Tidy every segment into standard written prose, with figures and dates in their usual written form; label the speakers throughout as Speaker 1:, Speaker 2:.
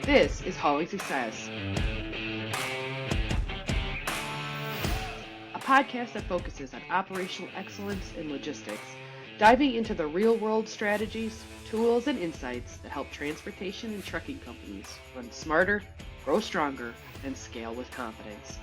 Speaker 1: This is Hauling Success, a podcast that focuses on operational excellence and logistics, diving into the real-world strategies, tools, and insights that help transportation and trucking companies run smarter, grow stronger, and scale with confidence.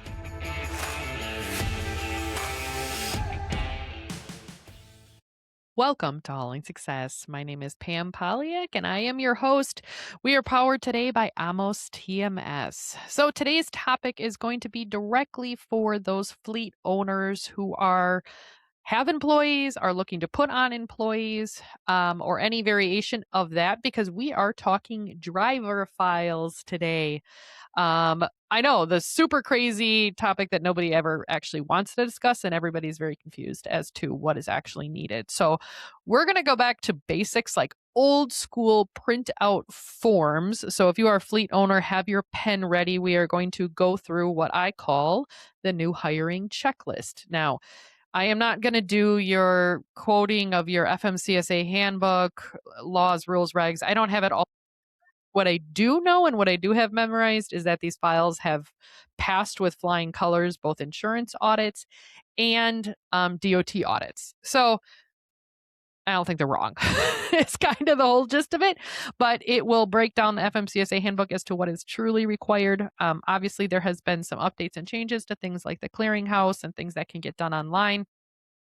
Speaker 2: Welcome to Hauling Success. My name is Pam Polyak and I am your host. We are powered today by Amos TMS. So today's topic is going to be directly for those fleet owners who have employees, are looking to put on employees, or any variation of that, because we are talking driver files today. I know, the super crazy topic that nobody ever actually wants to discuss, and everybody's very confused as to what is actually needed. So we're going to go back to basics like old school printout forms. So if you are a fleet owner, have your pen ready. We are going to go through what I call the new hiring checklist. Now, I am not going to do your quoting of your FMCSA handbook, laws, rules, regs. I don't have it all. What I do know and what I do have memorized is that these files have passed with flying colors, both insurance audits and DOT audits. So I don't think they're wrong. It's kind of the whole gist of it, but it will break down the FMCSA handbook as to what is truly required. Obviously, there has been some updates and changes to things like the Clearinghouse and things that can get done online.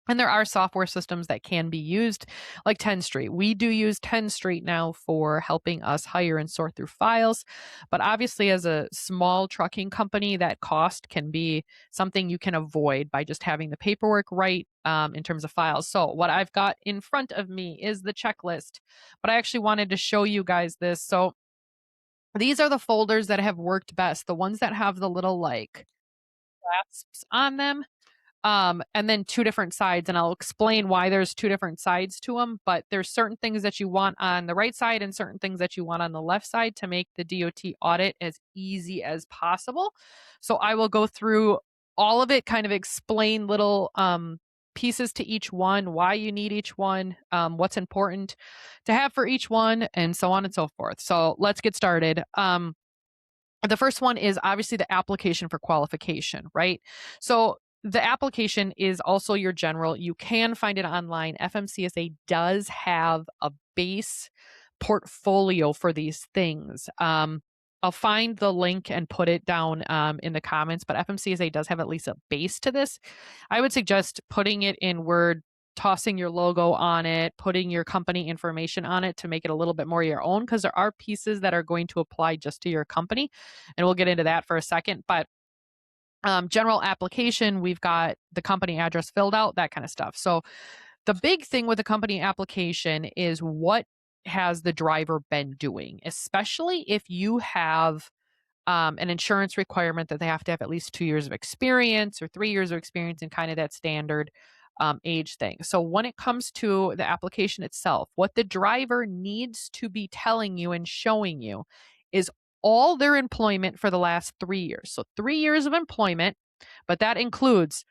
Speaker 2: And there are software systems that can be used, like 10 Street. We do use 10 Street now for helping us hire and sort through files. But obviously, as a small trucking company, that cost can be something you can avoid by just having the paperwork right in terms of files. So what I've got in front of me is the checklist, but I actually wanted to show you guys this. So these are the folders that have worked best, the ones that have the little like clasps on them. And then two different sides, and I'll explain why there's two different sides to them, but there's certain things that you want on the right side and certain things that you want on the left side to make the DOT audit as easy as possible. So I will go through all of it, kind of explain little pieces to each one, why you need each one, what's important to have for each one, and so on and so forth. So let's get started. The first one is obviously the application for qualification, right? So the application is also your general. You can find it online. FMCSA does have a base portfolio for these things. I'll find the link and put it down in the comments, but FMCSA does have at least a base to this. I would suggest putting it in Word, tossing your logo on it, putting your company information on it to make it a little bit more your own, because there are pieces that are going to apply just to your company. And we'll get into that for a second. But general application, we've got the company address filled out, that kind of stuff. So the big thing with the company application is what has the driver been doing, especially if you have an insurance requirement that they have to have at least 2 years of experience or 3 years of experience in kind of that standard age thing. So when it comes to the application itself, what the driver needs to be telling you and showing you is all their employment for the last 3 years. So 3 years of employment, but that includes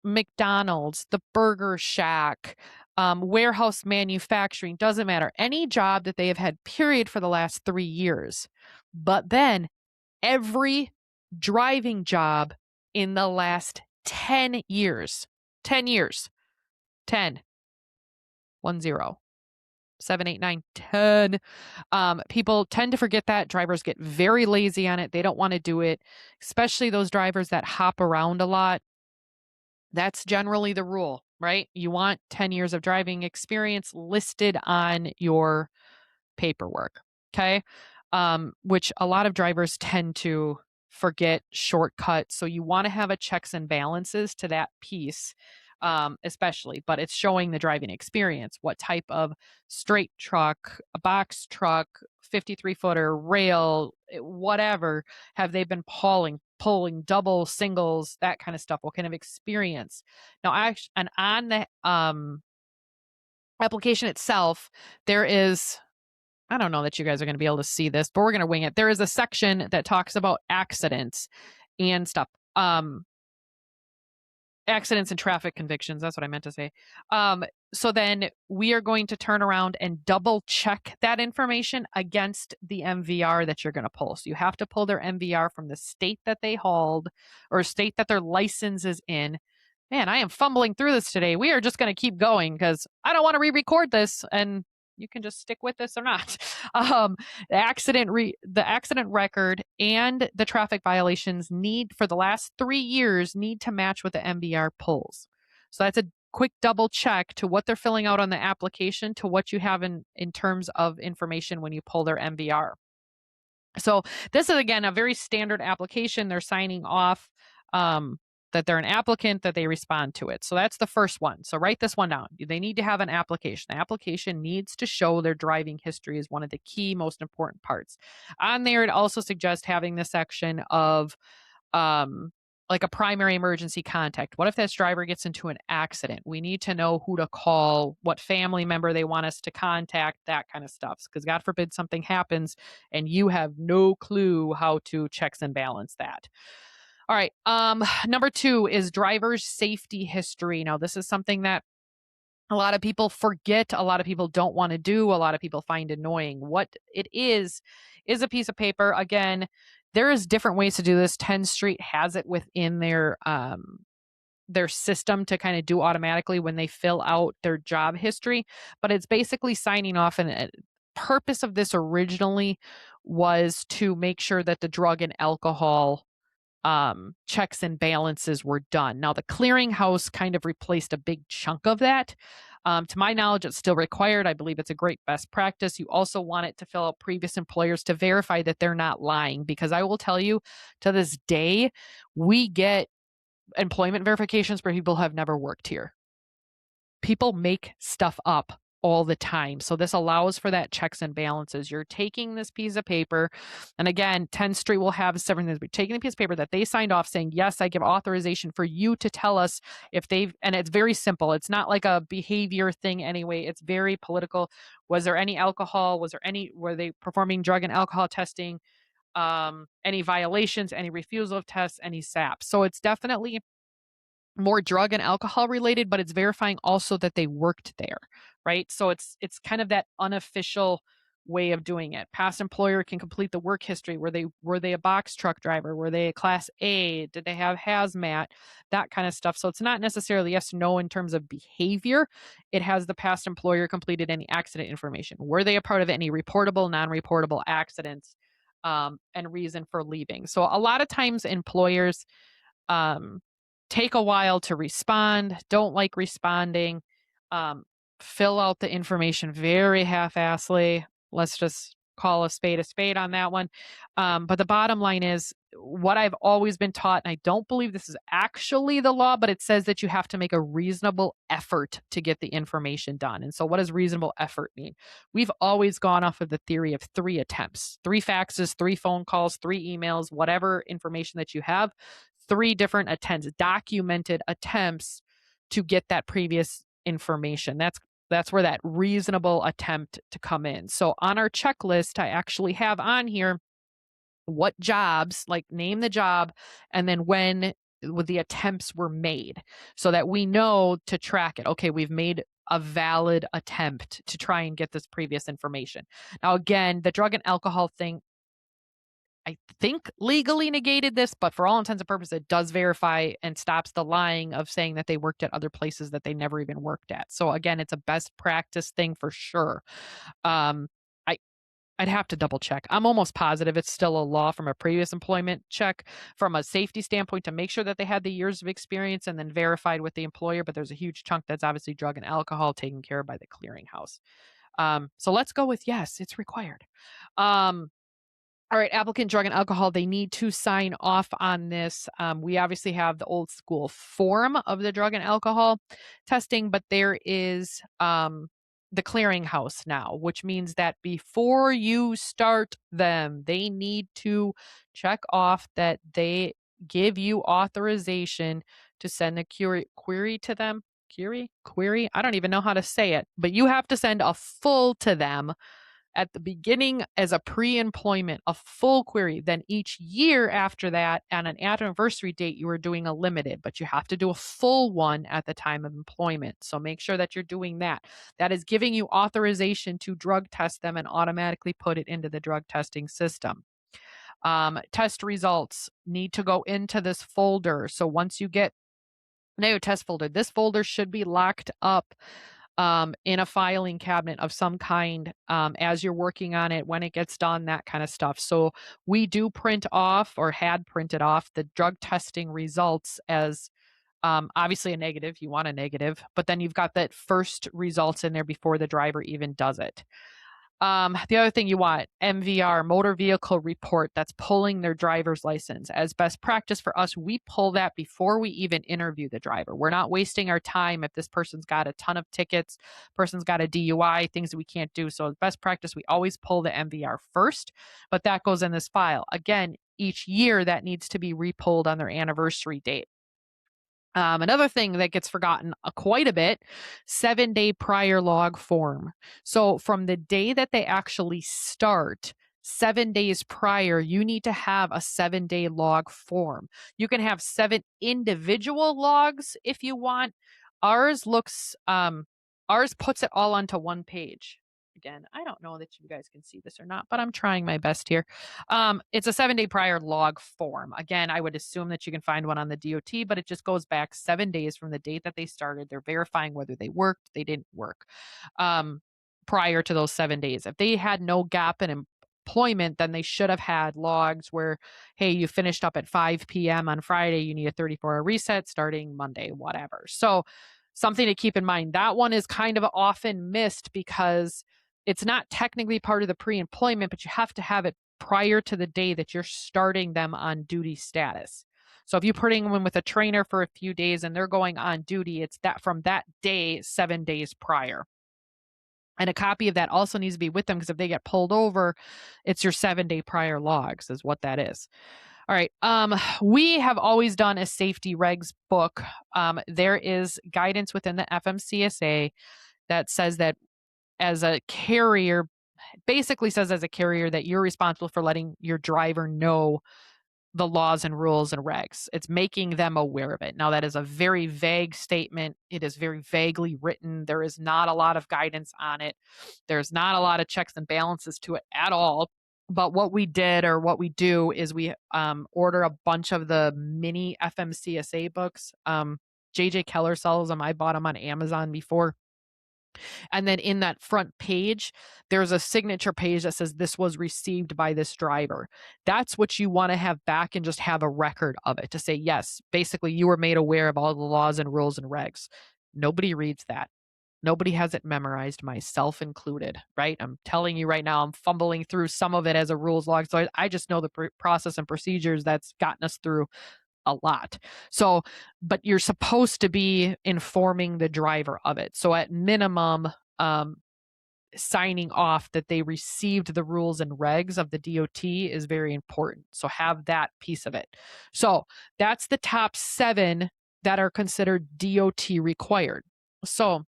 Speaker 2: McDonald's, the Burger Shack, warehouse manufacturing, doesn't matter. Any job that they have had, period, for the last 3 years. But then every driving job in the last 10 years. 10 years. 10. 1 0. 7, 8, 9, 10. People tend to forget that. Drivers get very lazy on it. They don't want to do it, especially those drivers that hop around a lot. That's generally the rule, right? You want 10 years of driving experience listed on your paperwork, okay? Which a lot of drivers tend to forget, shortcut. So you want to have a checks and balances to that piece, especially, but it's showing the driving experience. What type of straight truck, a box truck, 53-footer, rail, whatever, have they been pulling double, singles, that kind of stuff? What kind of experience? Now, and on the application itself, there is, I don't know that you guys are going to be able to see this, but we're going to wing it. There is a section that talks about accidents and stuff. accidents and traffic convictions. That's what I meant to say. So then we are going to turn around and double check that information against the MVR that you're going to pull. So you have to pull their MVR from the state that they hauled or state that their license is in. Man, I am fumbling through this today. We are just going to keep going because I don't want to re-record this, and you can just stick with this or not. The accident record and the traffic violations need for the last 3 years need to match what the MVR pulls. So that's a quick double check to what they're filling out on the application to what you have in terms of information when you pull their MVR. So this is, again, a very standard application. They're signing off that they're an applicant, that they respond to it. So that's the first one. So write this one down. They need to have an application. The application needs to show their driving history is one of the key, most important parts. On there, it also suggests having the section of like a primary emergency contact. What if this driver gets into an accident? We need to know who to call, what family member they want us to contact, that kind of stuff. Because God forbid something happens and you have no clue how to checks and balance that. All right. Number 2 is driver's safety history. Now, this is something that a lot of people forget. A lot of people don't want to do. A lot of people find annoying. What it is a piece of paper. Again, there is different ways to do this. 10th Street has it within their system to kind of do automatically when they fill out their job history. But it's basically signing off. And the purpose of this originally was to make sure that the drug and alcohol checks and balances were done. Now, the Clearinghouse kind of replaced a big chunk of that. To my knowledge, it's still required. I believe it's a great best practice. You also want it to fill out previous employers to verify that they're not lying, because I will tell you, to this day, we get employment verifications for people who have never worked here. People make stuff up all the time. So this allows for that checks and balances. You're taking this piece of paper, and again, 10th Street will have several things. We're taking the piece of paper that they signed off saying, yes, I give authorization for you to tell us if they've, and it's very simple. It's not like a behavior thing anyway. It's very political. Was there any alcohol? Were they performing drug and alcohol testing? Any violations, any refusal of tests, any SAP. So it's definitely more drug and alcohol related, but it's verifying also that they worked there, right? So it's kind of that unofficial way of doing it. Past employer can complete the work history. Were they a box truck driver? Were they a class A? Did they have hazmat? That kind of stuff. So it's not necessarily yes, no in terms of behavior. It has the past employer completed any accident information. Were they a part of any reportable, non-reportable accidents, and reason for leaving? So a lot of times employers take a while to respond, don't like responding, fill out the information very half-assly. Let's just call a spade on that one. But the bottom line is what I've always been taught, and I don't believe this is actually the law, but it says that you have to make a reasonable effort to get the information done. And so what does reasonable effort mean? We've always gone off of the theory of 3 attempts, 3 faxes, 3 phone calls, 3 emails, whatever information that you have, 3 different attempts, documented attempts to get that previous information. That's where that reasonable attempt to come in. So on our checklist, I actually have on here what jobs, like name the job, and then when the attempts were made so that we know to track it. Okay, we've made a valid attempt to try and get this previous information. Now, again, the drug and alcohol thing, I think legally negated this, but for all intents and purposes, it does verify and stops the lying of saying that they worked at other places that they never even worked at. So again, it's a best practice thing for sure. I'd have to double check. I'm almost positive it's still a law from a previous employment check from a safety standpoint to make sure that they had the years of experience and then verified with the employer. But there's a huge chunk that's obviously drug and alcohol taken care of by the Clearinghouse. So let's go with yes, it's required. All right, applicant drug and alcohol, they need to sign off on this. We obviously have the old school form of the drug and alcohol testing, but there is the Clearinghouse now, which means that before you start them, they need to check off that they give you authorization to send a query to them. Query? I don't even know how to say it, but you have to send a full to them at the beginning as a pre-employment, a full query. Then each year after that, on an anniversary date, you are doing a limited, but you have to do a full one at the time of employment. So make sure that you're doing that. That is giving you authorization to drug test them and automatically put it into the drug testing system. Test results need to go into this folder. So once you get your test folder, this folder should be locked up in a filing cabinet of some kind as you're working on it, when it gets done, that kind of stuff. So we do print off, or had printed off, the drug testing results as obviously a negative. You want a negative, but then you've got that first results in there before the driver even does it. The other thing you want, MVR, motor vehicle report, that's pulling their driver's license. As best practice for us, we pull that before we even interview the driver. We're not wasting our time if this person's got a ton of tickets, person's got a DUI, things that we can't do. So as best practice, we always pull the MVR first, but that goes in this file. Again, each year that needs to be repulled on their anniversary date. Another thing that gets forgotten quite a bit, 7-day prior log form. So from the day that they actually start, 7 days prior, you need to have a 7-day log form. You can have 7 individual logs if you want. Ours puts it all onto one page. Again, I don't know that you guys can see this or not, but I'm trying my best here. It's a 7-day prior log form. Again, I would assume that you can find one on the DOT, but it just goes back 7 days from the date that they started. They're verifying whether they worked, they didn't work prior to those 7 days. If they had no gap in employment, then they should have had logs where, hey, you finished up at 5 p.m. on Friday, you need a 34-hour reset starting Monday, whatever. So something to keep in mind. That one is kind of often missed because it's not technically part of the pre-employment, but you have to have it prior to the day that you're starting them on duty status. So if you're putting them with a trainer for a few days and they're going on duty, it's that from that day, 7 days prior. And a copy of that also needs to be with them, because if they get pulled over, it's your 7-day prior logs is what that is. All right. We have always done a safety regs book. There is guidance within the FMCSA that says that as a carrier, basically says as a carrier that you're responsible for letting your driver know the laws and rules and regs. It's making them aware of it. Now, that is a very vague statement. It is very vaguely written. There is not a lot of guidance on it. There's not a lot of checks and balances to it at all. But what we did, or what we do, is we order a bunch of the mini FMCSA books. JJ Keller sells them. I bought them on Amazon before. And then in that front page, there's a signature page that says this was received by this driver. That's what you want to have back, and just have a record of it to say, yes, basically you were made aware of all the laws and rules and regs. Nobody reads that. Nobody has it memorized, myself included, right? I'm telling you right now, I'm fumbling through some of it as a rules log. So I just know the process and procedures that's gotten us through a lot. So, but you're supposed to be informing the driver of it. So at minimum, signing off that they received the rules and regs of the DOT is very important. So have that piece of it. So that's the top 7 that are considered DOT required. So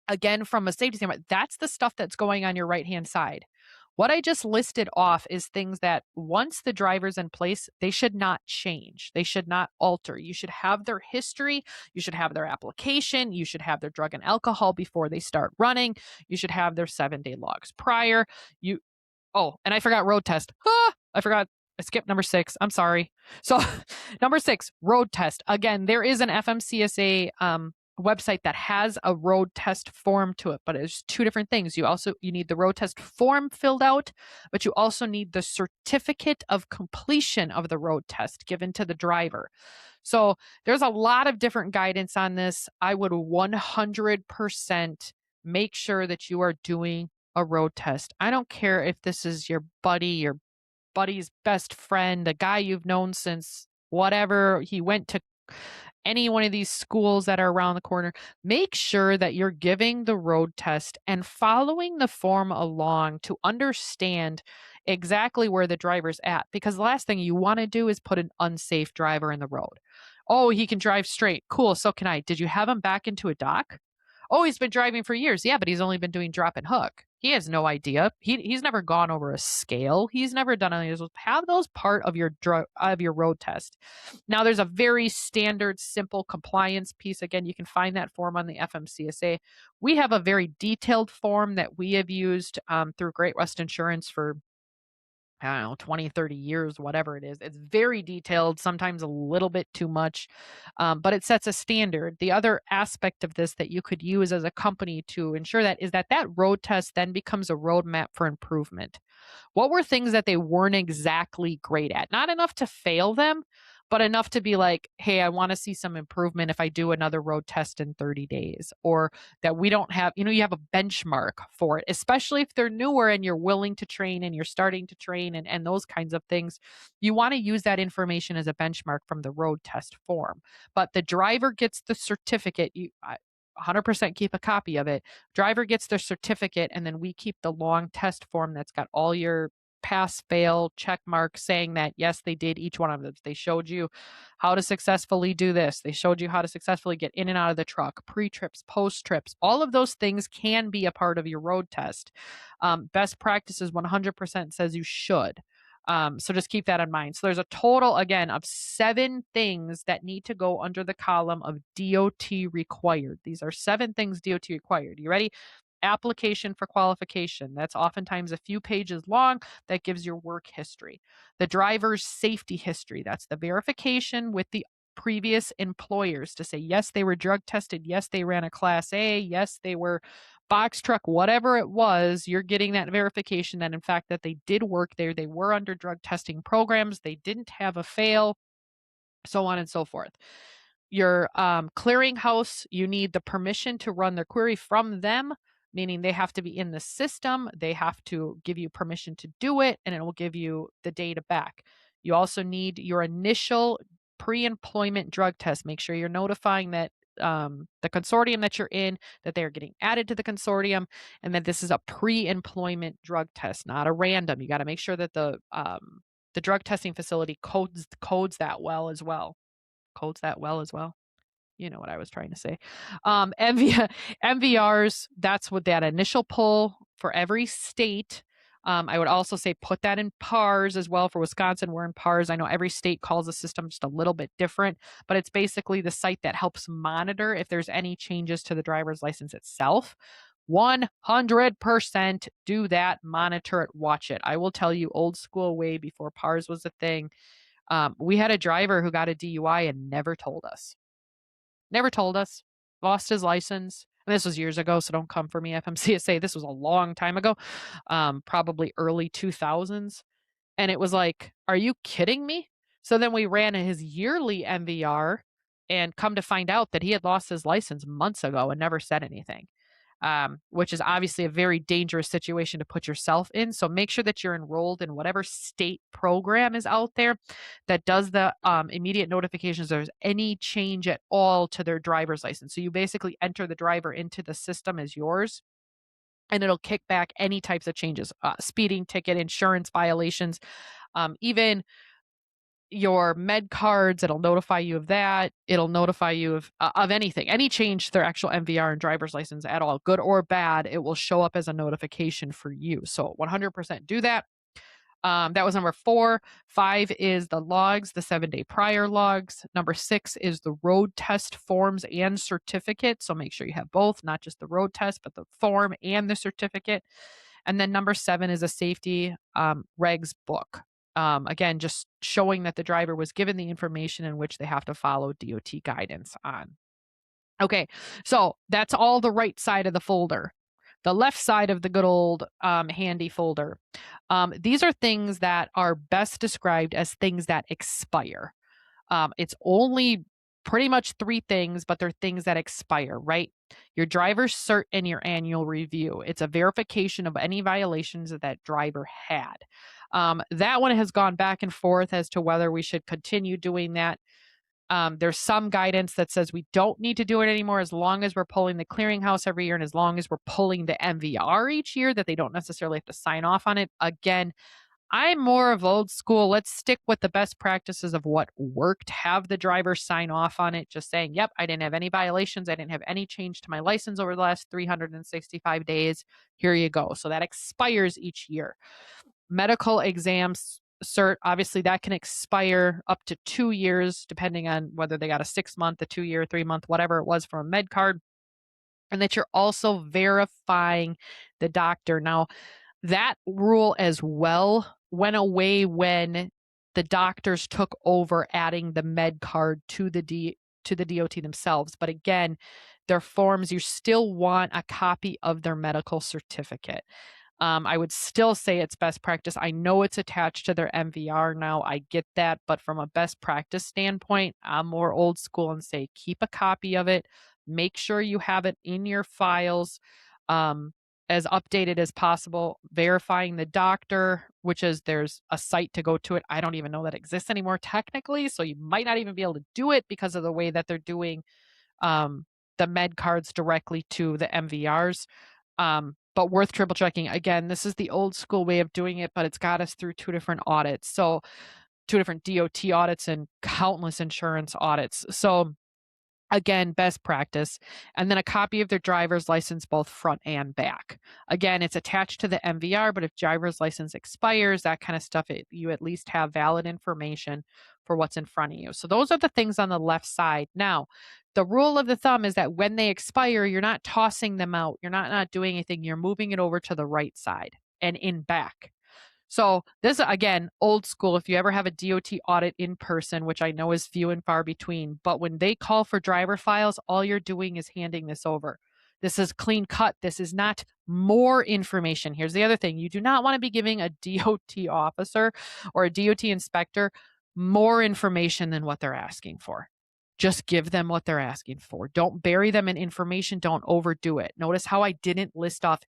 Speaker 2: again, from a safety standpoint, that's the stuff that's going on your right-hand side. What I just listed off is things that once the driver's in place, they should not change. They should not alter. You should have their history. You should have their application. You should have their drug and alcohol before they start running. You should have their 7-day logs prior. And I forgot road test. I skipped number 6. I'm sorry. So number 6, road test. Again, there is an FMCSA website that has a road test form to it, but it's 2 different things. You need the road test form filled out, but you also need the certificate of completion of the road test given to the driver. So there's a lot of different guidance on this. I would 100% make sure that you are doing a road test. I don't care if this is your buddy's best friend, a guy you've known since whatever, he went to any one of these schools that are around the corner. Make sure that you're giving the road test and following the form along to understand exactly where the driver's at, because the last thing you want to do is put an unsafe driver in the road. Oh, he can drive straight. Cool. So can I. Did you have him back into a dock? Oh, he's been driving for years. Yeah, but he's only been doing drop and hook. He has no idea. He's never gone over a scale. He's never done any of those. Have those part of your road test. Now, there's a very standard, simple compliance piece. Again, you can find that form on the FMCSA. We have a very detailed form that we have used through Great West Insurance for, I don't know, 20, 30 years, whatever it is. It's very detailed, sometimes a little bit too much, but it sets a standard. The other aspect of this that you could use as a company to ensure that is that road test then becomes a roadmap for improvement. What were things that they weren't exactly great at? Not enough to fail them, but enough to be like, hey, I want to see some improvement if I do another road test in 30 days, or that we don't have, you have a benchmark for it, especially if they're newer and you're willing to train and you're starting to train and those kinds of things. You want to use that information as a benchmark from the road test form. But the driver gets the certificate. 100% keep a copy of it. Driver gets their certificate, and then we keep the long test form that's got all your pass, fail, check marks saying that, yes, they did each one of them. They showed you how to successfully do this. They showed you how to successfully get in and out of the truck, pre-trips, post-trips. All of those things can be a part of your road test. Best practices 100% says you should. So just keep that in mind. So there's a total, again, of 7 things that need to go under the column of DOT required. These are 7 things DOT required. You ready? Application for qualification. That's oftentimes a few pages long. That gives your work history. The driver's safety history. That's the verification with the previous employers to say, yes, they were drug tested. Yes, they ran a Class A. Yes, they were box truck, whatever it was. You're getting that verification that, in fact, that they did work there. They were under drug testing programs. They didn't have a fail, so on and so forth. Your clearinghouse, you need the permission to run their query from them, meaning they have to be in the system. They have to give you permission to do it, and it will give you the data back. You also need your initial pre-employment drug test. Make sure you're notifying that the consortium that you're in, that they are getting added to the consortium, and that this is a pre-employment drug test, not a random. You got to make sure that the drug testing facility codes that well as well. Codes that well as well. You know what I was trying to say. MVRs, that's what that initial pull for every state. I would also say put that in PARS as well. For Wisconsin, we're in PARS. I know every state calls the system just a little bit different, but it's basically the site that helps monitor if there's any changes to the driver's license itself. 100% do that, monitor it, watch it. I will tell you, old school way before PARS was a thing. We had a driver who got a DUI and never told us. Never told us. Lost his license. And this was years ago, so don't come for me, FMCSA. This was a long time ago, probably early 2000s. And it was like, are you kidding me? So then we ran his yearly MVR and come to find out that he had lost his license months ago and never said anything. Which is obviously a very dangerous situation to put yourself in. So make sure that you're enrolled in whatever state program is out there that does the immediate notifications if there's any change at all to their driver's license. So you basically enter the driver into the system as yours, and it'll kick back any types of changes, speeding ticket, insurance violations, even your med cards. It'll notify you of that. It'll notify you of anything, any change to their actual MVR and driver's license at all, good or bad. It will show up as a notification for you. So 100% do that. That was number 4. 5 is the logs, the 7-day prior logs. Number 6 is the road test forms and certificate. So make sure you have both, not just the road test, but the form and the certificate. And then number 7 is a safety regs book. Again, just showing that the driver was given the information in which they have to follow DOT guidance on. Okay, so that's all the right side of the folder. The left side of the good old handy folder. These are things that are best described as things that expire. It's only pretty much 3 things, but they're things that expire, right? Your driver's cert and your annual review. It's a verification of any violations that that driver had. That one has gone back and forth as to whether we should continue doing that. There's some guidance that says we don't need to do it anymore as long as we're pulling the clearinghouse every year and as long as we're pulling the MVR each year, that they don't necessarily have to sign off on it. Again, I'm more of old school. Let's stick with the best practices of what worked. Have the driver sign off on it, just saying, yep, I didn't have any violations. I didn't have any change to my license over the last 365 days. Here you go. So that expires each year. Medical exams cert, obviously that can expire up to 2 years, depending on whether they got a 6 month, a 2 year, 3 month, whatever it was from a med card. And that you're also verifying the doctor. Now, that rule as well went away when the doctors took over adding the med card to the DOT themselves. But again, their forms, you still want a copy of their medical certificate. I would still say it's best practice. I know it's attached to their MVR now. I get that. But from a best practice standpoint, I'm more old school and say keep a copy of it. Make sure you have it in your files as updated as possible. Verifying the doctor, which is there's a site to go to it. I don't even know that exists anymore technically. So you might not even be able to do it because of the way that they're doing the med cards directly to the MVRs. But worth triple checking. Again, this is the old school way of doing it, but it's got us through 2 different audits. So 2 different DOT audits and countless insurance audits. So again, best practice. And then a copy of their driver's license, both front and back. Again, it's attached to the MVR, but if driver's license expires, that kind of stuff, you at least have valid information for what's in front of you. So those are the things on the left side. Now, the rule of the thumb is that when they expire, you're not tossing them out. You're not doing anything. You're moving it over to the right side and in back. So this, again, old school. If you ever have a DOT audit in person, which I know is few and far between, but when they call for driver files, all you're doing is handing this over. This is clean cut. This is not more information. Here's the other thing. You do not want to be giving a DOT officer or a DOT inspector more information than what they're asking for. Just give them what they're asking for. Don't bury them in information. Don't overdo it. Notice how I didn't list off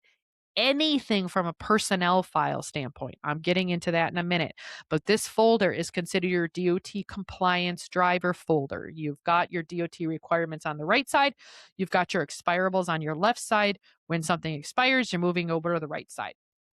Speaker 2: anything from a personnel file standpoint. I'm getting into that in a minute. But this folder is considered your DOT compliance driver folder. You've got your DOT requirements on the right side. You've got your expirables on your left side. When something expires, you're moving over to the right side.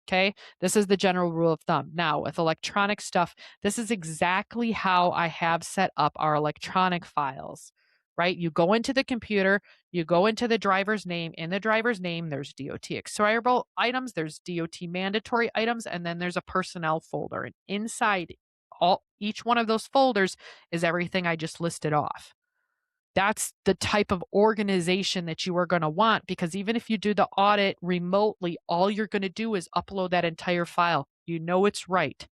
Speaker 2: Okay, this is the general rule of thumb. Now, with electronic stuff, this is exactly how I have set up our electronic files, right? You go into the computer, you go into the driver's name. In the driver's name, there's DOT expirable items, there's DOT mandatory items, and then there's a personnel folder. And inside each one of those folders is everything I just listed off. That's the type of organization that you are going to want, because even if you do the audit remotely, all you're going to do is upload that entire file. You know it's right.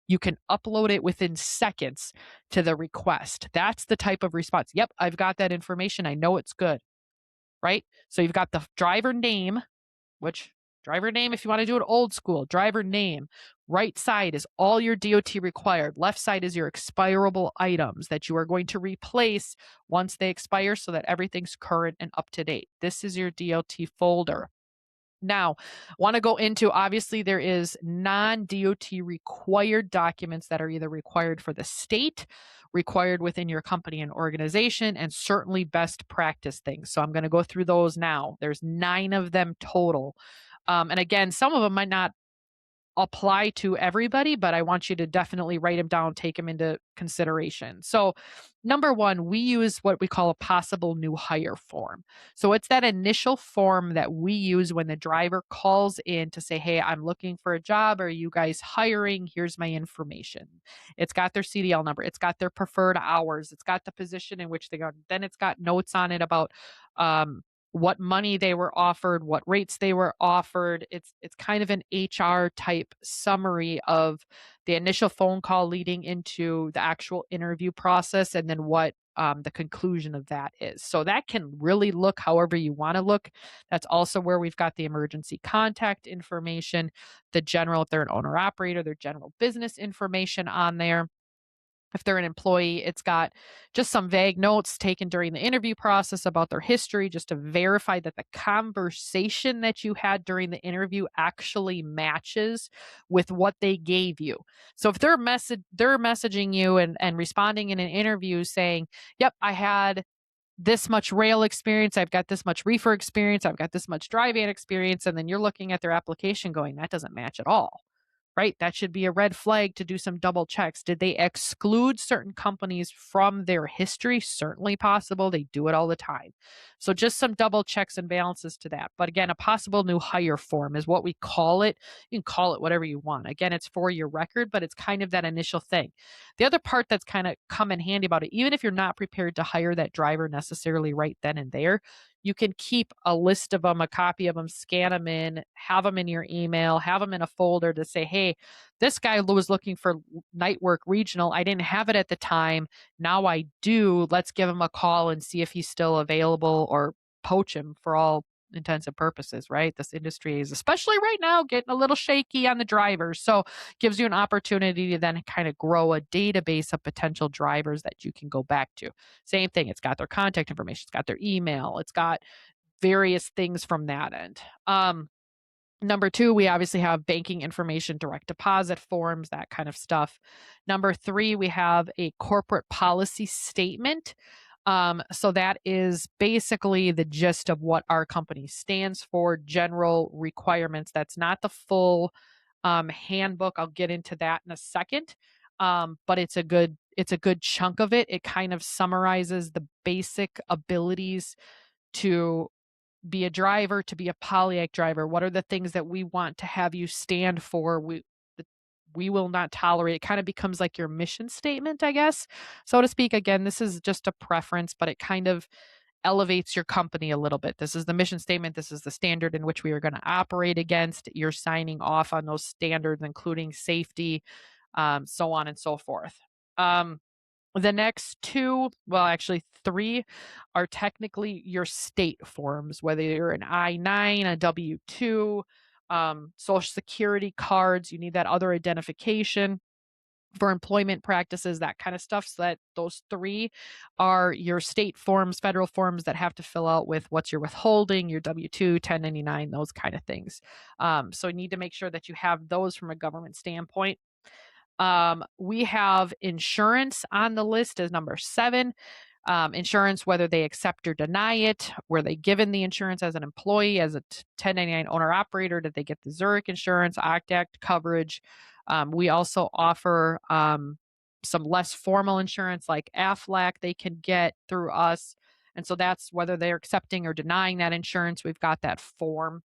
Speaker 2: You can upload it within seconds to the request. That's the type of response. Yep, I've got that information. I know it's good, right? So you've got the driver name, which driver name, if you want to do it old school, driver name. Right side is all your DOT required. Left side is your expirable items that you are going to replace once they expire so that everything's current and up to date. This is your DOT folder. Now, want to go into, obviously, there is non-DOT required documents that are either required for the state, required within your company and organization, and certainly best practice things. So I'm going to go through those now. There's 9 of them total. And again, some of them might not apply to everybody, but I want you to definitely write them down, take them into consideration. So, number 1, we use what we call a possible new hire form. So, it's that initial form that we use when the driver calls in to say, hey, I'm looking for a job. Are you guys hiring? Here's my information. It's got their CDL number. It's got their preferred hours. It's got the position in which they go. Then it's got notes on it about what money they were offered, what rates they were offered. It's kind of an HR type summary of the initial phone call leading into the actual interview process, and then what the conclusion of that is. So that can really look however you want to look. That's also where we've got the emergency contact information, the general, if they're an owner operator, their general business information on there. If they're an employee, it's got just some vague notes taken during the interview process about their history, just to verify that the conversation that you had during the interview actually matches with what they gave you. So if they're messaging you and responding in an interview saying, yep, I had this much rail experience, I've got this much reefer experience, I've got this much dry van experience, and then you're looking at their application going, that doesn't match at all. right? That should be a red flag to do some double checks. Did they exclude certain companies from their history? Certainly possible. They do it all the time. So just some double checks and balances to that. But again, a possible new hire form is what we call it. You can call it whatever you want. Again, it's for your record, but it's kind of that initial thing. The other part that's kind of come in handy about it, even if you're not prepared to hire that driver necessarily right then and there, you can keep a list of them, a copy of them, scan them in, have them in your email, have them in a folder to say, hey, this guy was looking for night work regional. I didn't have it at the time. Now I do. Let's give him a call and see if he's still available, or poach him for all intents and purposes, right? This industry is, especially right now, getting a little shaky on the drivers. So gives you an opportunity to then kind of grow a database of potential drivers that you can go back to. Same thing. It's got their contact information. It's got their email. It's got various things from that end. Number two, we obviously have banking information, direct deposit forms, that kind of stuff. Number three, we have a corporate policy statement. So that is basically the gist of what our company stands for, general requirements. That's not the full handbook. I'll get into that in a second. But it's a good chunk of it. It kind of summarizes the basic abilities to be a driver, to be a Polyak driver. What are the things that we want to have you stand for? We will not tolerate. It kind of becomes like your mission statement, I guess, so to speak. Again, this is just a preference, but it kind of elevates your company a little bit. This is the mission statement. This is the standard in which we are going to operate against. You're signing off on those standards, including safety, so on and so forth. The next two, well, actually three, are technically your state forms, whether you're an I-9, a W-2, Social Security cards. You need that other identification for employment practices, that kind of stuff. So that those three are your state forms, federal forms that have to fill out with what's your withholding, your W-2, 1099, those kind of things. So you need to make sure that you have those from a government standpoint. We have insurance on the list as number 7. Insurance, whether they accept or deny it. Were they given the insurance as an employee, as a 1099 owner operator? Did they get the Zurich insurance, OCT coverage? We also offer some less formal insurance like AFLAC they can get through us. And so that's whether they're accepting or denying that insurance. We've got that form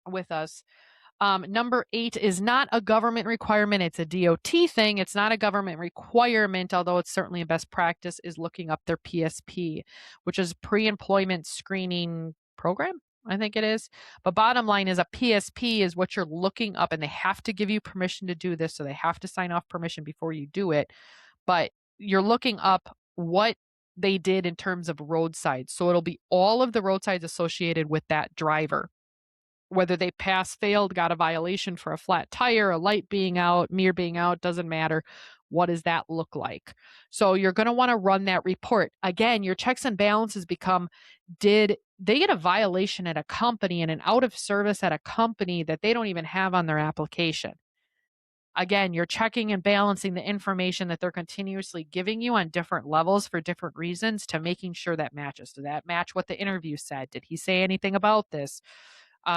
Speaker 2: with us. Number 8 is not a government requirement. It's a DOT thing. It's not a government requirement, although it's certainly a best practice, is looking up their PSP, which is pre-employment screening program, I think it is. But bottom line is, a PSP is what you're looking up, and they have to give you permission to do this. So they have to sign off permission before you do it. But you're looking up what they did in terms of roadsides. So it'll be all of the roadsides associated with that driver. Whether they passed, failed, got a violation for a flat tire, a light being out, mirror being out, doesn't matter. What does that look like? So you're going to want to run that report. Again, your checks and balances become, did they get a violation at a company and an out of service at a company that they don't even have on their application? Again, you're checking and balancing the information that they're continuously giving you on different levels for different reasons to making sure that matches. Does that match what the interview said? Did he say anything about this? He's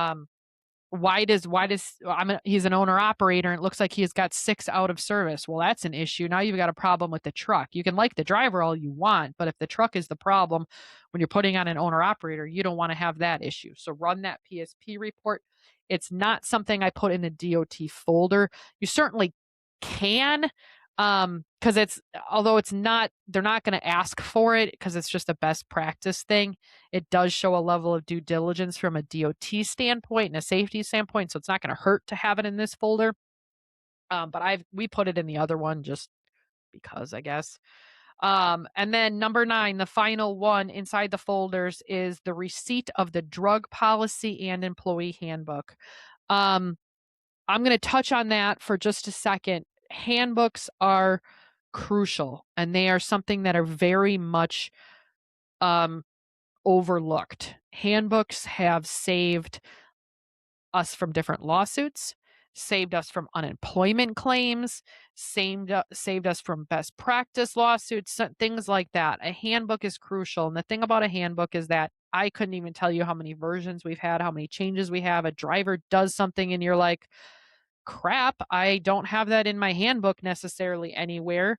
Speaker 2: an owner operator and it looks like he's got 6 out of service. Well, that's an issue. Now you've got a problem with the truck. You can like the driver all you want, but if the truck is the problem when you're putting on an owner operator, you don't want to have that issue. So run that PSP report. It's not something I put in the DOT folder. You certainly can, because they're not going to ask for it because it's just a best practice thing. It does show a level of due diligence from a DOT standpoint and a safety standpoint, so it's not going to hurt to have it in this folder. But we put it in the other one just because, I guess. And then number 9, the final one inside the folders, is the receipt of the drug policy and employee handbook. I'm going to touch on that for just a second. Handbooks are crucial, and they are something that are very much overlooked. Handbooks have saved us from different lawsuits, saved us from unemployment claims, saved us from best practice lawsuits, things like that. A handbook is crucial. And the thing about a handbook is that I couldn't even tell you how many versions we've had, how many changes we have. A driver does something and you're like, crap. I don't have that in my handbook necessarily anywhere.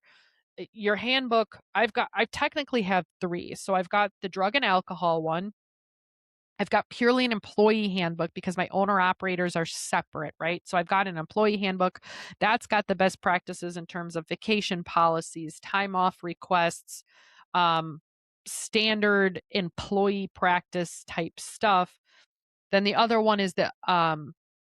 Speaker 2: Your handbook, I technically have three. So I've got the drug and alcohol one. I've got purely an employee handbook because my owner operators are separate, right? So I've got an employee handbook that's got the best practices in terms of vacation policies, time off requests, um, standard employee practice type stuff. Then the other one is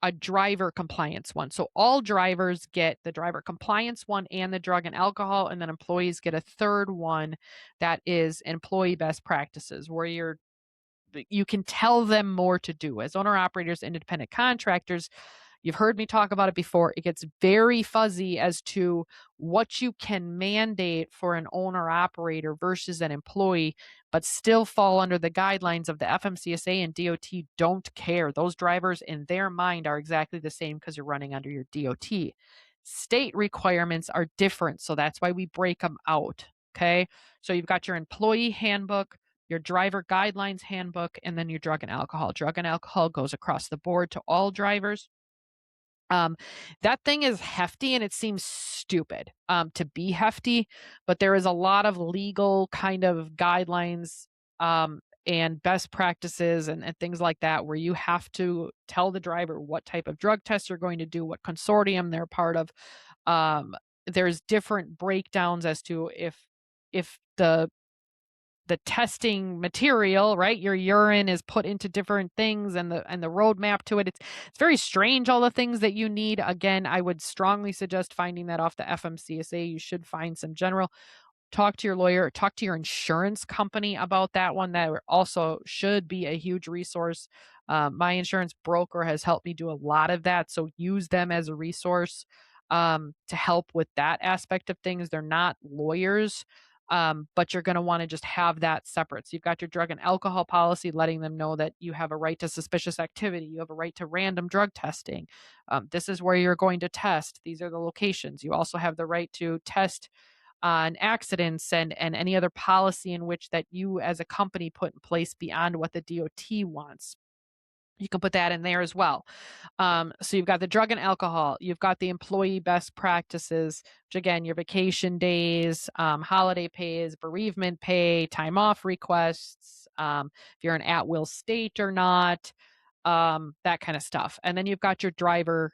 Speaker 2: a driver compliance one. So all drivers get the driver compliance one and the drug and alcohol, and then employees get a third one that is employee best practices, where you can tell them more to do. As owner operators, independent contractors, you've heard me talk about it before. It gets very fuzzy as to what you can mandate for an owner operator versus an employee, but still fall under the guidelines of the FMCSA, and DOT don't care. Those drivers in their mind are exactly the same because you're running under your DOT. State requirements are different, so that's why we break them out. Okay. So you've got your employee handbook, your driver guidelines handbook, and then your drug and alcohol. Drug and alcohol goes across the board to all drivers. Um, that thing is hefty, and it seems stupid to be hefty, but there is a lot of legal kind of guidelines and best practices and things like that, where you have to tell the driver what type of drug tests you're going to do, what consortium they're part of. There's different breakdowns as to if the testing material, right? Your urine is put into different things, and the roadmap to it. It's very strange, all the things that you need. Again, I would strongly suggest finding that off the FMCSA. You should find some general. Talk to your lawyer, talk to your insurance company about that one. That also should be a huge resource. My insurance broker has helped me do a lot of that, so use them as a resource to help with that aspect of things. They're not lawyers, but you're going to want to just have that separate. So you've got your drug and alcohol policy, letting them know that you have a right to suspicious activity, you have a right to random drug testing. This is where you're going to test. These are the locations. You also have the right to test on accidents and any other policy in which that you as a company put in place beyond what the DOT wants. You can put that in there as well. So you've got the drug and alcohol, you've got the employee best practices, which again, your vacation days, holiday pays, bereavement pay, time off requests, if you're an at-will state or not, that kind of stuff. And then you've got your driver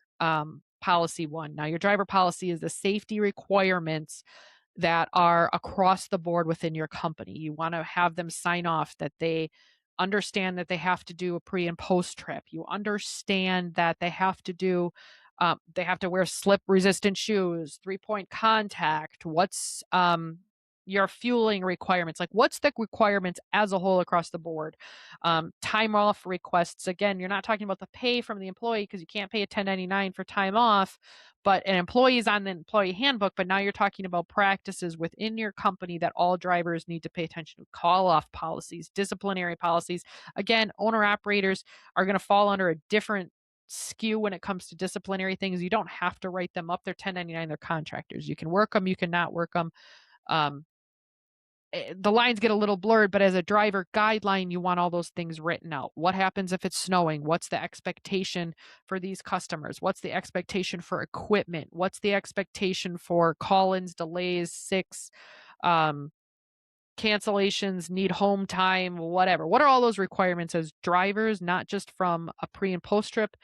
Speaker 2: policy one. Now, your driver policy is the safety requirements that are across the board within your company. You want to have them sign off that they understand that they have to do a pre and post trip. You understand that they have to wear slip resistant shoes, 3-point contact. What's your fueling requirements? Like, what's the requirements as a whole across the board? Time off requests. Again, you're not talking about the pay from the employee because you can't pay a 1099 for time off, but an employee is on the employee handbook. But now you're talking about practices within your company that all drivers need to pay attention to. Call off policies, disciplinary policies. Again, owner operators are going to fall under a different skew when it comes to disciplinary things. You don't have to write them up. They're 1099, they're contractors. You can work them, you can not work them. The lines get a little blurred, but as a driver guideline, you want all those things written out. What happens if it's snowing? What's the expectation for these customers? What's the expectation for equipment? What's the expectation for call-ins, delays, sicks, cancellations, need home time, whatever? What are all those requirements as drivers, not just from a pre and post trip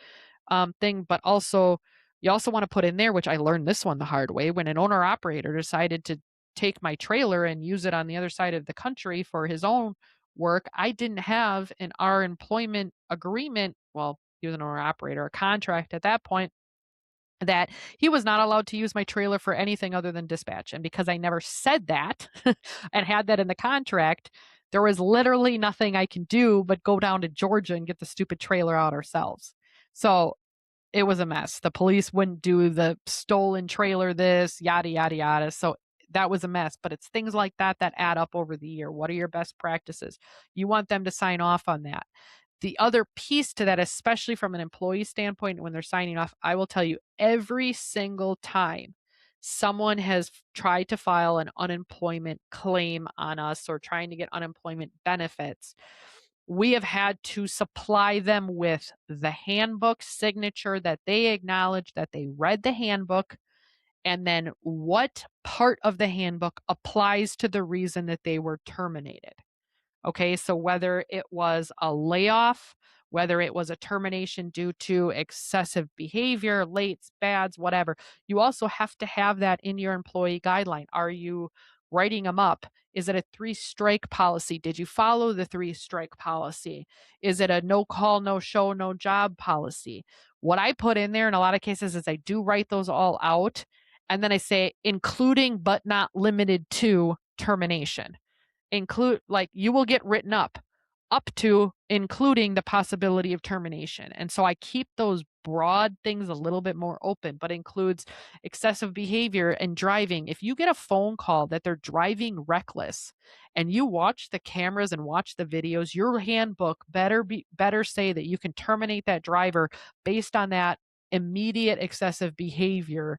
Speaker 2: thing, but also you also want to put in there, which I learned this one the hard way, when an owner operator decided to take my trailer and use it on the other side of the country for his own work. I didn't have in our employment agreement, well, he was an owner operator, a contract at that point, that he was not allowed to use my trailer for anything other than dispatch. And because I never said that and had that in the contract, there was literally nothing I can do but go down to Georgia and get the stupid trailer out ourselves. So it was a mess. The police wouldn't do the stolen trailer, this, yada, yada, yada. So that was a mess. But it's things like that that add up over the year. What are your best practices? You want them to sign off on that. The other piece to that, especially from an employee standpoint, when they're signing off, I will tell you, every single time someone has tried to file an unemployment claim on us or trying to get unemployment benefits, we have had to supply them with the handbook signature that they acknowledge that they read the handbook, and then what part of the handbook applies to the reason that they were terminated. Okay, so whether it was a layoff, whether it was a termination due to excessive behavior, lates, bads, whatever, you also have to have that in your employee guideline. Are you writing them up? Is it a 3-strike policy? Did you follow the 3-strike policy? Is it a no call, no show, no job policy? What I put in there in a lot of cases is I do write those all out. And then I say, including but not limited to termination. Include, like, you will get written up to including the possibility of termination. And so I keep those broad things a little bit more open, but includes excessive behavior and driving. If you get a phone call that they're driving reckless and you watch the cameras and watch the videos, your handbook better say that you can terminate that driver based on that immediate excessive behavior.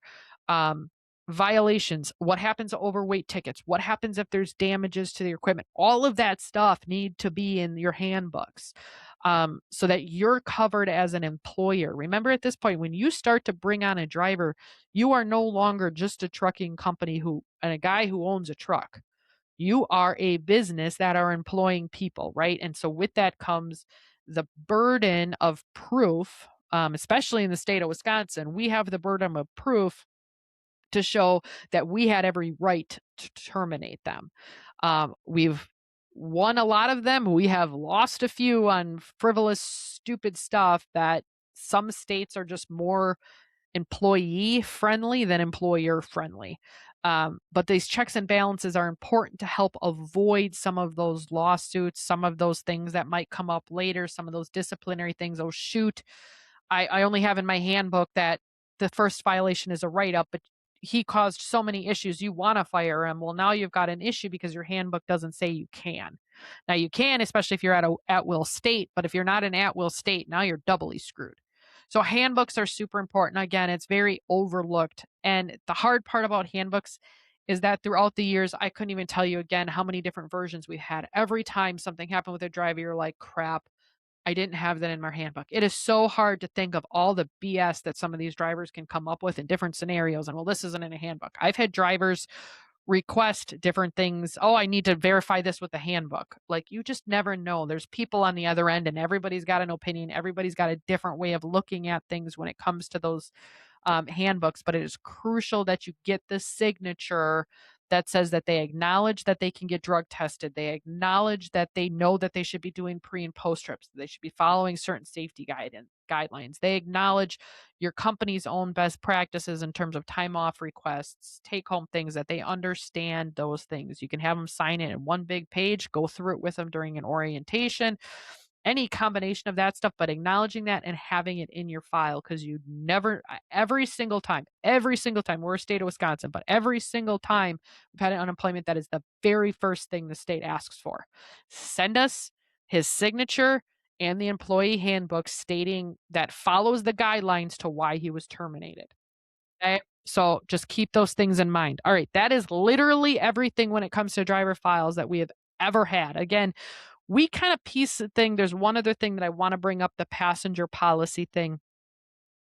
Speaker 2: Violations, what happens to overweight tickets, what happens if there's damages to the equipment, all of that stuff need to be in your handbooks, so that you're covered as an employer. Remember, at this point, when you start to bring on a driver, you are no longer just a trucking company and a guy who owns a truck. You are a business that are employing people, right? And so with that comes the burden of proof, especially in the state of Wisconsin. We have the burden of proof to show that we had every right to terminate them. We've won a lot of them. We have lost a few on frivolous, stupid stuff that some states are just more employee friendly than employer friendly. But these checks and balances are important to help avoid some of those lawsuits, some of those things that might come up later, some of those disciplinary things. Oh, shoot, I only have in my handbook that the first violation is a write-up, but he caused so many issues, you want to fire him. Well, now you've got an issue because your handbook doesn't say you can. Now you can, especially if you're at a at-will state, but if you're not an at-will state, now you're doubly screwed. So handbooks are super important. Again, it's very overlooked. And the hard part about handbooks is that throughout the years, I couldn't even tell you again how many different versions we've had. Every time something happened with a driver, you're like, crap, I didn't have that in my handbook. It is so hard to think of all the BS that some of these drivers can come up with in different scenarios. And well, this isn't in a handbook. I've had drivers request different things. Oh, I need to verify this with the handbook. Like, you just never know. There's people on the other end and everybody's got an opinion. Everybody's got a different way of looking at things when it comes to those handbooks, but it is crucial that you get the signature that says that they acknowledge that they can get drug tested. They acknowledge that they know that they should be doing pre and post trips. They should be following certain safety guidelines. They acknowledge your company's own best practices in terms of time off requests, take home things, that they understand those things. You can have them sign it in one big page, go through it with them during an orientation, any combination of that stuff, but acknowledging that and having it in your file, because you never, every single time, we're a state of Wisconsin, but every single time we've had an unemployment, that is the very first thing the state asks for. Send us his signature and the employee handbook stating that follows the guidelines to why he was terminated. Okay? So just keep those things in mind. All right, that is literally everything when it comes to driver files that we have ever had. Again, we kind of piece the thing. There's one other thing that I want to bring up, the passenger policy thing.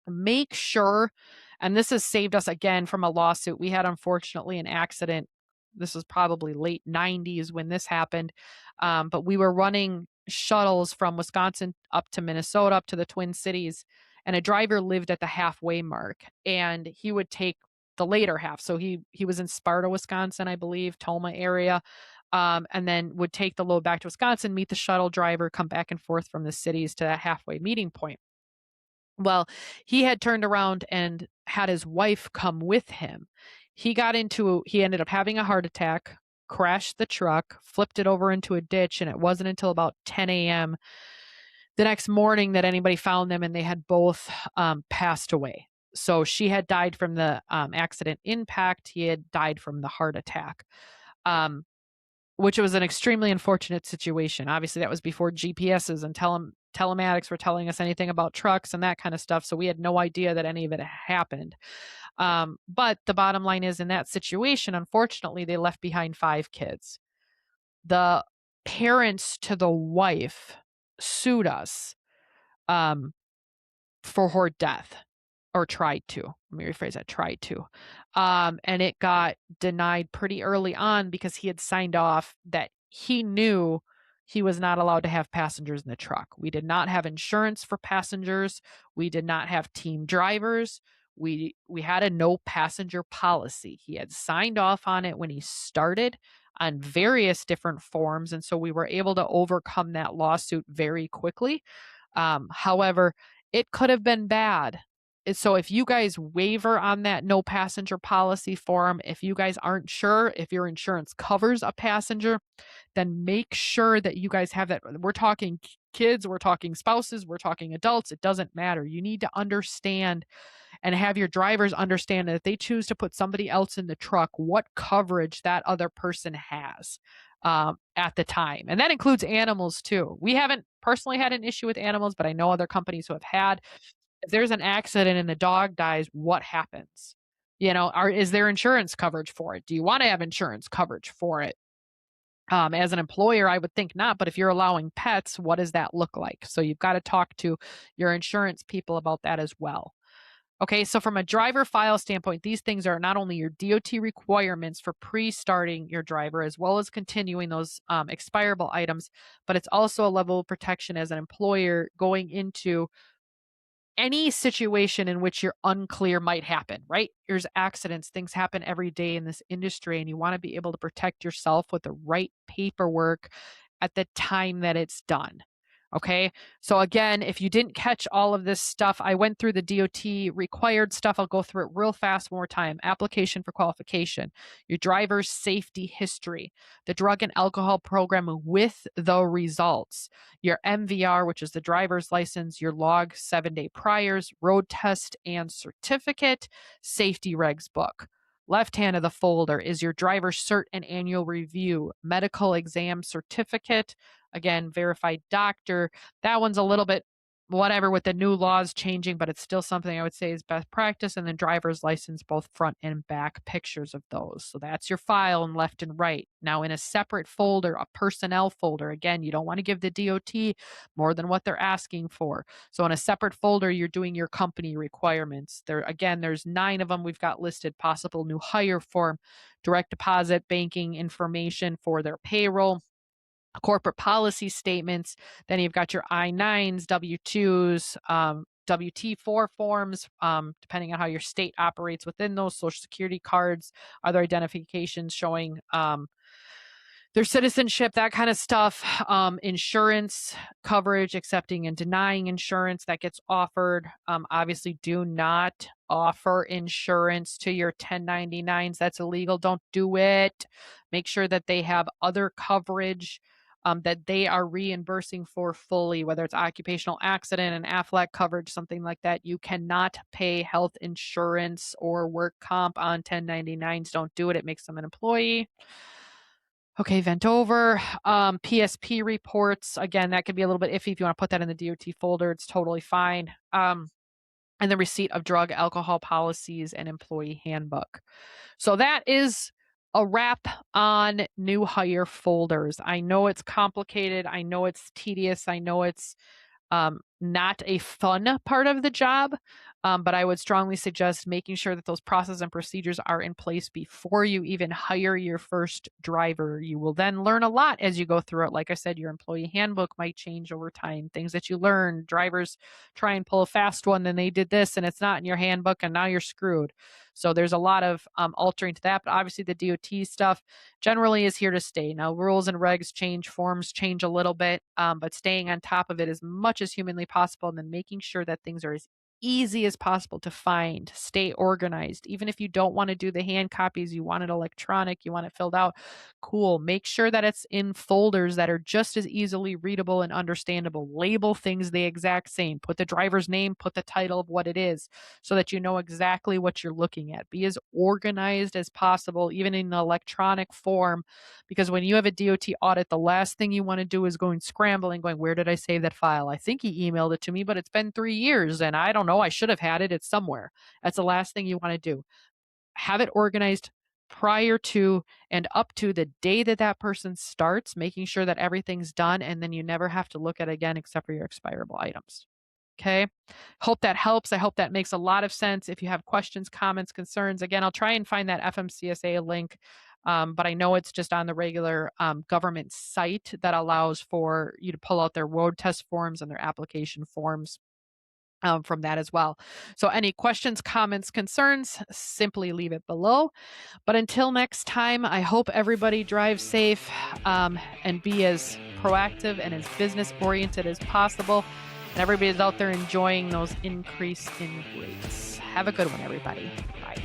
Speaker 2: Make sure, and this has saved us again from a lawsuit. We had, unfortunately, an accident. This was probably late 90s when this happened. But we were running shuttles from Wisconsin up to Minnesota, up to the Twin Cities, and a driver lived at the halfway mark, and he would take the later half. So he was in Sparta, Wisconsin, I believe, Toma area. And then would take the load back to Wisconsin, meet the shuttle driver, come back and forth from the cities to that halfway meeting point. Well, he had turned around and had his wife come with him. He ended up having a heart attack, crashed the truck, flipped it over into a ditch, and it wasn't until about 10 a.m. the next morning that anybody found them, and they had both passed away. So she had died from the accident impact. He had died from the heart attack. Which was an extremely unfortunate situation. Obviously, that was before GPSs and telematics were telling us anything about trucks and that kind of stuff. So we had no idea that any of it happened. But the bottom line is, in that situation, unfortunately, they left behind 5 kids. The parents to the wife sued us um, for her death, or tried to. Let me rephrase that, tried to. And it got denied pretty early on because he had signed off that he knew he was not allowed to have passengers in the truck. We did not have insurance for passengers. We did not have team drivers. We had a no passenger policy. He had signed off on it when he started on various different forms, and so we were able to overcome that lawsuit very quickly. However, it could have been bad. So if you guys waver on that no passenger policy form, if you guys aren't sure if your insurance covers a passenger, then make sure that you guys have that. We're talking kids, we're talking spouses, we're talking adults. It doesn't matter. You need to understand and have your drivers understand that if they choose to put somebody else in the truck, what coverage that other person has at the time. And that includes animals too. We haven't personally had an issue with animals, but I know other companies who have had. If there's an accident and the dog dies, what happens? Is there insurance coverage for it? Do you want to have insurance coverage for it? As an employer, I would think not, but if you're allowing pets, what does that look like? So you've got to talk to your insurance people about that as well. Okay, so from a driver file standpoint, these things are not only your DOT requirements for pre-starting your driver, as well as continuing those expirable items, but it's also a level of protection as an employer going into any situation in which you're unclear might happen, right? There's accidents, things happen every day in this industry, and you want to be able to protect yourself with the right paperwork at the time that it's done. Okay. So again, if you didn't catch all of this stuff, I went through the DOT required stuff. I'll go through it real fast one more time. Application for qualification, your driver's safety history, the drug and alcohol program with the results, your MVR, which is the driver's license, your log 7-day priors, road test and certificate, safety regs book. Left hand of the folder is your driver's cert and annual review, medical exam certificate, again, verified doctor. That one's a little bit whatever with the new laws changing, but it's still something I would say is best practice. And then driver's license, both front and back pictures of those. So that's your file in left and right. Now in a separate folder, a personnel folder, again, you don't want to give the DOT more than what they're asking for. So in a separate folder, you're doing your company requirements. There's 9 of them we've got listed: possible new hire form, direct deposit banking information for their payroll, corporate policy statements. Then you've got your I-9s, W-2s, WT4 forms, depending on how your state operates within those, social security cards, other identifications showing their citizenship, that kind of stuff, insurance coverage, accepting and denying insurance that gets offered. Obviously, do not offer insurance to your 1099s. That's illegal. Don't do it. Make sure that they have other coverage that they are reimbursing for fully, whether it's occupational accident and AFLAC coverage, something like that. You cannot pay health insurance or work comp on 1099s. Don't do it. It makes them an employee. Okay, vent over. PSP reports. Again, that could be a little bit iffy. If you want to put that in the DOT folder, it's totally fine. And the receipt of drug, alcohol policies, and employee handbook. So that is a wrap on new hire folders. I know it's complicated. I know it's tedious. I know it's not a fun part of the job, but I would strongly suggest making sure that those processes and procedures are in place before you even hire your first driver. You will then learn a lot as you go through it. Like I said, your employee handbook might change over time. Things that you learn, drivers try and pull a fast one, then they did this and it's not in your handbook and now you're screwed. So there's a lot of altering to that, but obviously the DOT stuff generally is here to stay. Now, rules and regs change, forms change a little bit, but staying on top of it as much as humanly possible, and then making sure that things are as easy as possible to find, stay organized. Even if you don't want to do the hand copies, you want it electronic, you want it filled out, cool. Make sure that it's in folders that are just as easily readable and understandable. Label things the exact same. Put the driver's name, put the title of what it is, so that you know exactly what you're looking at. Be as organized as possible, even in the electronic form, because when you have a DOT audit, the last thing you want to do is going scrambling, going, where did I save that file? I think he emailed it to me, but it's been 3 years and I don't know, I should have had it. It's somewhere. That's the last thing you want to do. Have it organized, prior to and up to the day that that person starts, making sure that everything's done, and then you never have to look at it again except for your expirable items. Okay. Hope that helps. I hope that makes a lot of sense. If you have questions, comments, concerns, again, I'll try and find that FMCSA link. But I know it's just on the regular government site that allows for you to pull out their road test forms and their application forms from that as well. So any questions, comments, concerns, simply leave it below. But until next time, I hope everybody drives safe and be as proactive and as business oriented as possible. And everybody's out there enjoying those increase in rates. Have a good one, everybody. Bye.